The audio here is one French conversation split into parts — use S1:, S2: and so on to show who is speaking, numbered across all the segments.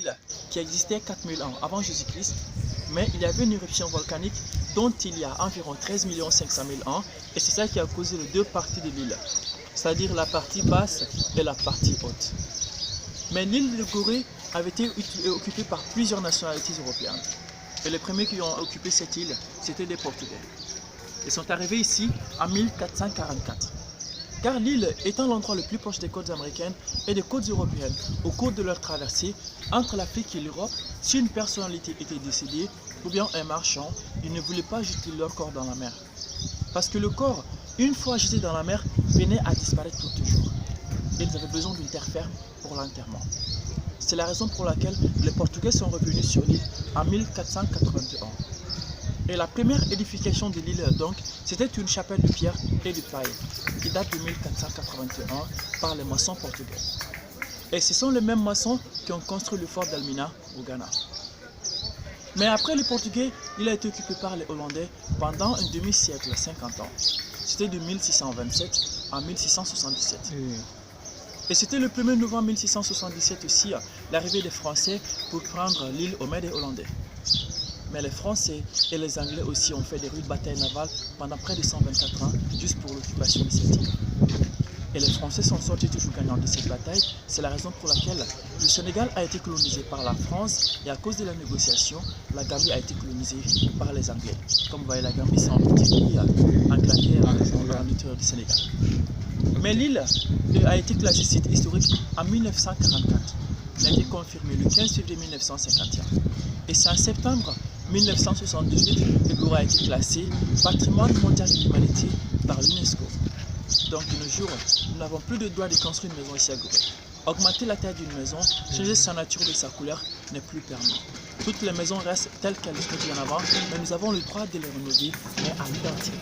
S1: île qui existait 4000 ans avant Jésus-Christ, mais il y avait une éruption volcanique dont il y a environ 13 500 000 ans, et c'est ça qui a causé les deux parties de l'île, c'est-à-dire la partie basse et la partie haute. Mais l'île de Gorée avait été occupée par plusieurs nationalités européennes. Et les premiers qui ont occupé cette île, c'était les Portugais. Ils sont arrivés ici en 1444. Car l'île étant l'endroit le plus proche des côtes américaines et des côtes européennes, au cours de leur traversée entre l'Afrique et l'Europe, si une personnalité était décédée ou bien un marchand, ils ne voulaient pas jeter leur corps dans la mer. Parce que le corps, une fois jeté dans la mer, venait à disparaître pour toujours. Ils avaient besoin d'une terre ferme pour l'enterrement. C'est la raison pour laquelle les Portugais sont revenus sur l'île en 1481. Et la première édification de l'île, donc, c'était une chapelle de pierre et de paille qui date de 1481 par les maçons portugais. Et ce sont les mêmes maçons qui ont construit le fort d'Elmina au Ghana. Mais après les Portugais, il a été occupé par les Hollandais pendant un demi-siècle, 50 ans. C'était de 1627 à 1677. Et c'était le 1er novembre 1677 aussi, l'arrivée des Français pour prendre l'île aux mains des Hollandais. Mais les Français et les Anglais aussi ont fait des rudes batailles navales pendant près de 124 ans, juste pour l'occupation de cette île. Et les Français sont sortis toujours gagnants de cette bataille. C'est la raison pour laquelle le Sénégal a été colonisé par la France et à cause de la négociation, la Gambie a été colonisée par les Anglais. Comme vous voyez, la Gambie c'est un petit pays Angleterre à l'intérieur du Sénégal. Mais l'île a été classée site historique en 1944. Elle a été confirmée le 15 février 1951. Et c'est en septembre 1978 que Gorée a été classé patrimoine mondial de l'humanité par l'UNESCO. Donc de nos jours, nous n'avons plus de droit de construire une maison ici à Gorée. Augmenter la taille d'une maison, changer sa nature et sa couleur n'est plus permis. Toutes les maisons restent telles qu'elles étaient en avant, mais nous avons le droit de les rénover, mais à l'identique.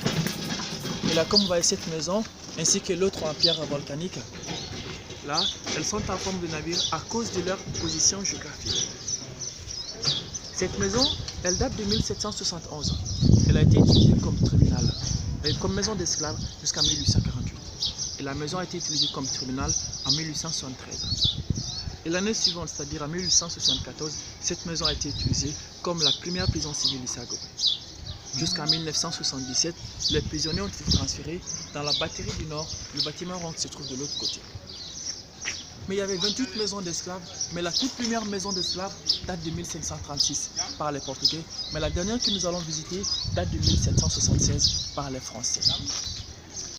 S1: Et là, comme vous voyez cette maison, ainsi que l'autre en pierre volcanique, là, elles sont en forme de navire à cause de leur position géographique. Cette maison, elle date de 1771. Elle a été utilisée comme tribunal, comme maison d'esclaves jusqu'en 1848. Et la maison a été utilisée comme tribunal en 1873. Et l'année suivante, c'est-à-dire en 1874, cette maison a été utilisée comme la première prison civile ici à Gorée. Jusqu'en 1977, les prisonniers ont été transférés dans la batterie du Nord, le bâtiment rond qui se trouve de l'autre côté. Mais il y avait 28 maisons d'esclaves, mais la toute première maison d'esclaves date de 1536 par les Portugais, mais la dernière que nous allons visiter date de 1776 par les Français.